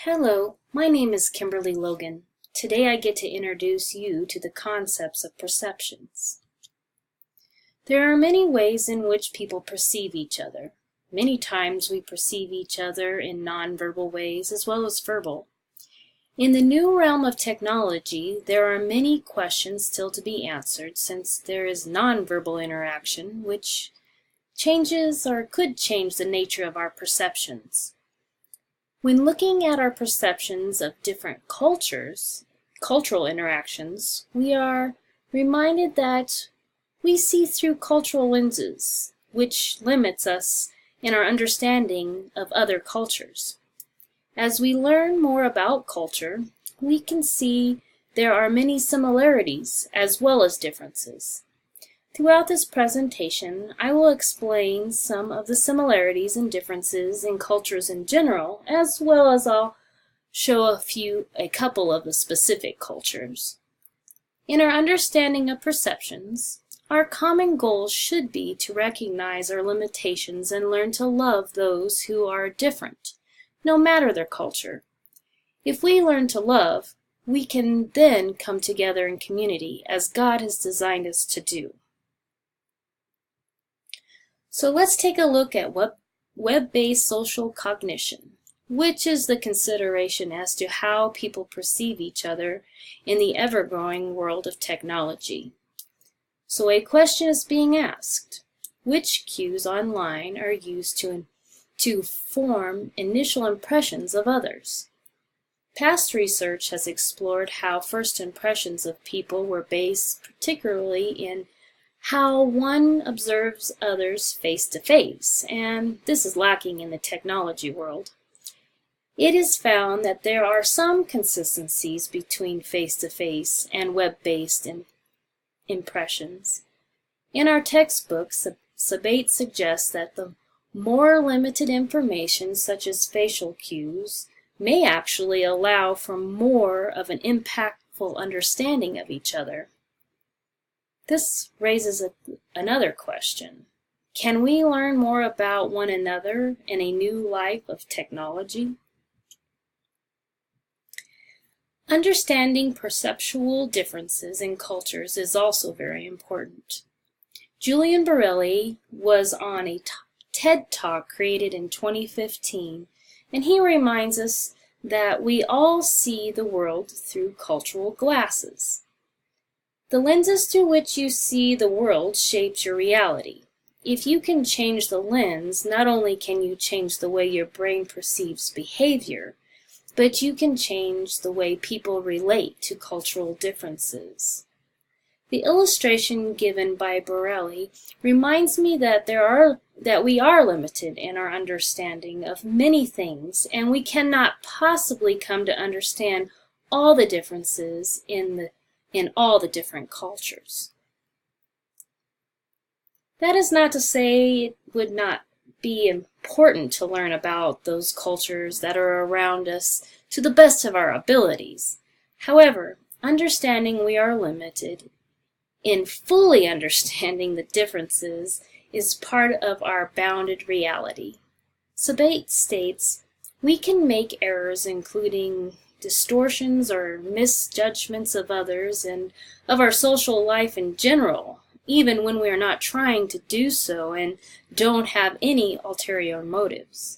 Hello, my name is Kimberly Logan. Today I get to introduce you to the concepts of perceptions. There are many ways in which people perceive each other. Many times we perceive each other in nonverbal ways as well as verbal. In the new realm of technology, there are many questions still to be answered since there is nonverbal interaction which changes or could change the nature of our perceptions. When looking at our perceptions of different cultural interactions, we are reminded that we see through cultural lenses, which limits us in our understanding of other cultures. As we learn more about culture, we can see there are many similarities as well as differences. Throughout this presentation, I will explain some of the similarities and differences in cultures in general, as well as I'll show a couple of the specific cultures. In our understanding of perceptions, our common goal should be to recognize our limitations and learn to love those who are different, no matter their culture. If we learn to love, we can then come together in community as God has designed us to do. So let's take a look at web-based social cognition, which is the consideration as to how people perceive each other in the ever-growing world of technology. So a question is being asked: which cues online are used to form initial impressions of others? Past research has explored how first impressions of people were based particularly in how one observes others face to face, and this is lacking in the technology world. It is found that there are some consistencies between face-to-face and web-based impressions. In our textbooks, Sabate suggests that the more limited information, such as facial cues, may actually allow for more of an impactful understanding of each other. This raises another question. Can we learn more about one another in a new life of technology? Understanding perceptual differences in cultures is also very important. Julian Borelli was on a TED Talk created in 2015, and he reminds us that we all see the world through cultural glasses. The lenses through which you see the world shapes your reality. If you can change the lens, not only can you change the way your brain perceives behavior, but you can change the way people relate to cultural differences. The illustration given by Borelli reminds me that we are limited in our understanding of many things, and we cannot possibly come to understand all the differences in all the different cultures. That is not to say it would not be important to learn about those cultures that are around us to the best of our abilities. However, understanding we are limited in fully understanding the differences is part of our bounded reality. Sabate states, we can make errors including distortions or misjudgments of others and of our social life in general, even when we are not trying to do so and don't have any ulterior motives.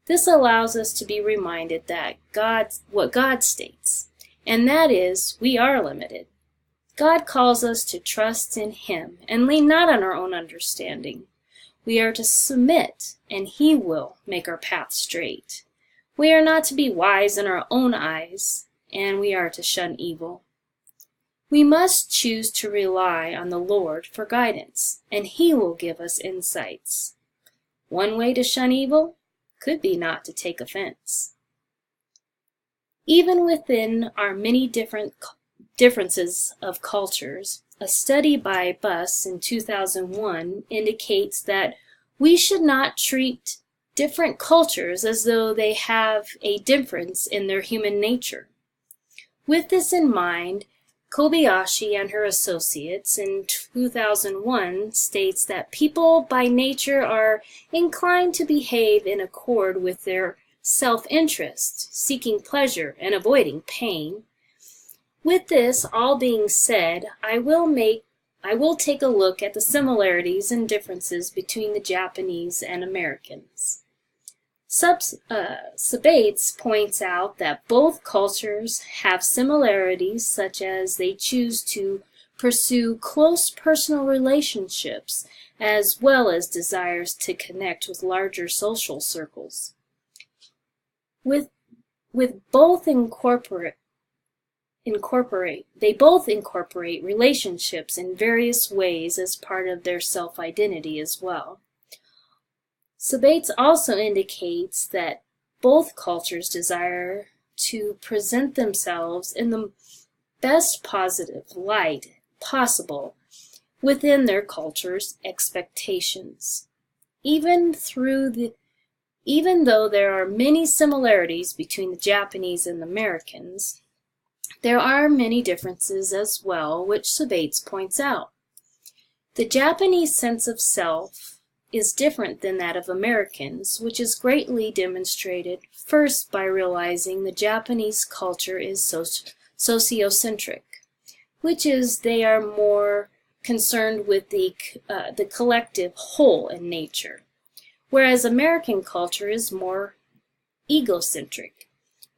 This allows us to be reminded that what God states, and that is, we are limited. God calls us to trust in Him and lean not on our own understanding. We are to submit, and He will make our path straight. We are not to be wise in our own eyes, and we are to shun evil. We must choose to rely on the Lord for guidance, and He will give us insights. One way to shun evil could be not to take offense. Even within our many differences of cultures, a study by Buss in 2001 indicates that we should not treat different cultures as though they have a difference in their human nature. With this in mind, Kobayashi and her associates in 2001 states that people by nature are inclined to behave in accord with their self-interest, seeking pleasure, and avoiding pain. With this all being said, I will take a look at the similarities and differences between the Japanese and Americans. Sabates points out that both cultures have similarities, such as they choose to pursue close personal relationships as well as desires to connect with larger social circles. They both incorporate relationships in various ways as part of their self-identity as well. Sabates also indicates that both cultures desire to present themselves in the best positive light possible within their culture's expectations. Even though there are many similarities between the Japanese and the Americans, there are many differences as well, which Sabates points out. The Japanese sense of self is different than that of Americans, which is greatly demonstrated first by realizing the Japanese culture is sociocentric, which is they are more concerned with the collective whole in nature, whereas American culture is more egocentric,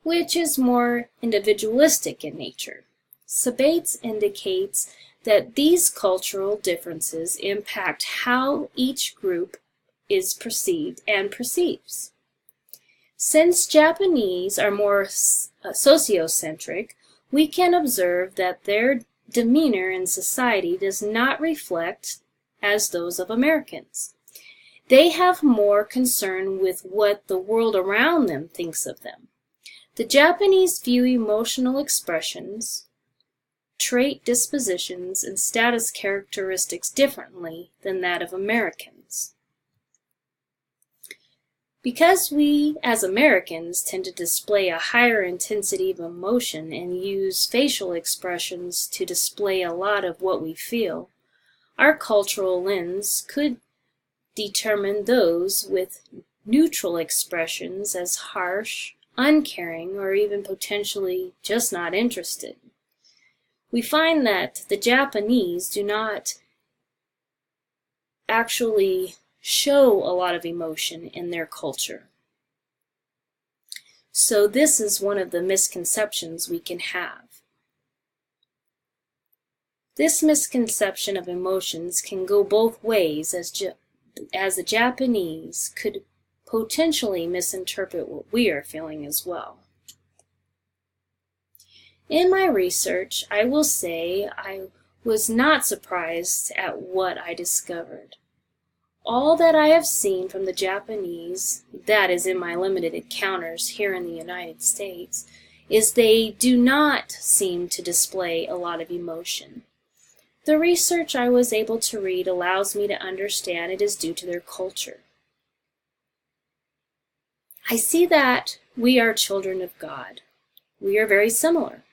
which is more individualistic in nature. Sabates indicates that these cultural differences impact how each group is perceived and perceives. Since Japanese are more sociocentric, we can observe that their demeanor in society does not reflect as those of Americans. They have more concern with what the world around them thinks of them. The Japanese view emotional expressions, trait dispositions, and status characteristics differently than that of Americans. Because we, as Americans, tend to display a higher intensity of emotion and use facial expressions to display a lot of what we feel, our cultural lens could determine those with neutral expressions as harsh, uncaring, or even potentially just not interested. We find that the Japanese do not actually show a lot of emotion in their culture. So this is one of the misconceptions we can have. This misconception of emotions can go both ways, as the Japanese could potentially misinterpret what we are feeling as well. In my research, I will say I was not surprised at what I discovered. All that I have seen from the Japanese, that is in my limited encounters here in the United States, is they do not seem to display a lot of emotion. The research I was able to read allows me to understand it is due to their culture. I see that we are children of God. We are very similar.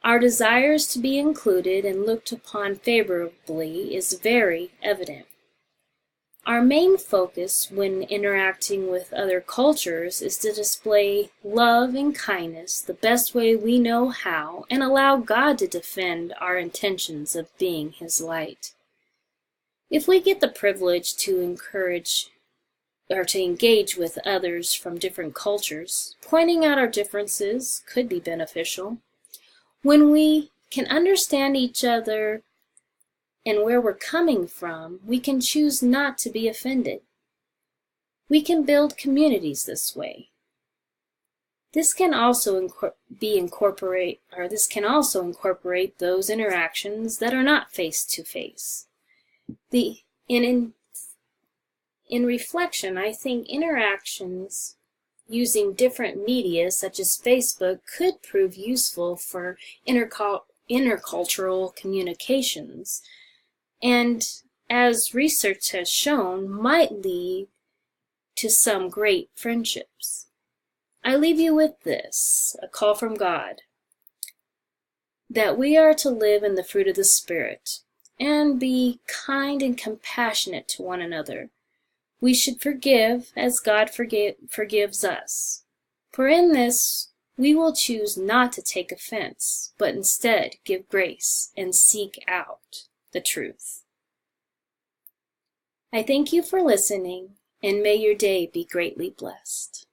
Our desires to be included and looked upon favorably is very evident. Our main focus when interacting with other cultures is to display love and kindness the best way we know how and allow God to defend our intentions of being His light. If we get the privilege to encourage or to engage with others from different cultures, pointing out our differences could be beneficial. When we can understand each other and where we're coming from, we can choose not to be offended. We can build communities this way. This can also incorporate those interactions that are not face-to-face. In reflection, I think interactions using different media such as Facebook could prove useful for intercultural communications, and as research has shown, might lead to some great friendships. I leave you with this, a call from God, that we are to live in the fruit of the Spirit and be kind and compassionate to one another, We should forgive as God forgives us. For in this we will choose not to take offense, but instead give grace and seek out the truth. I thank you for listening, and may your day be greatly blessed.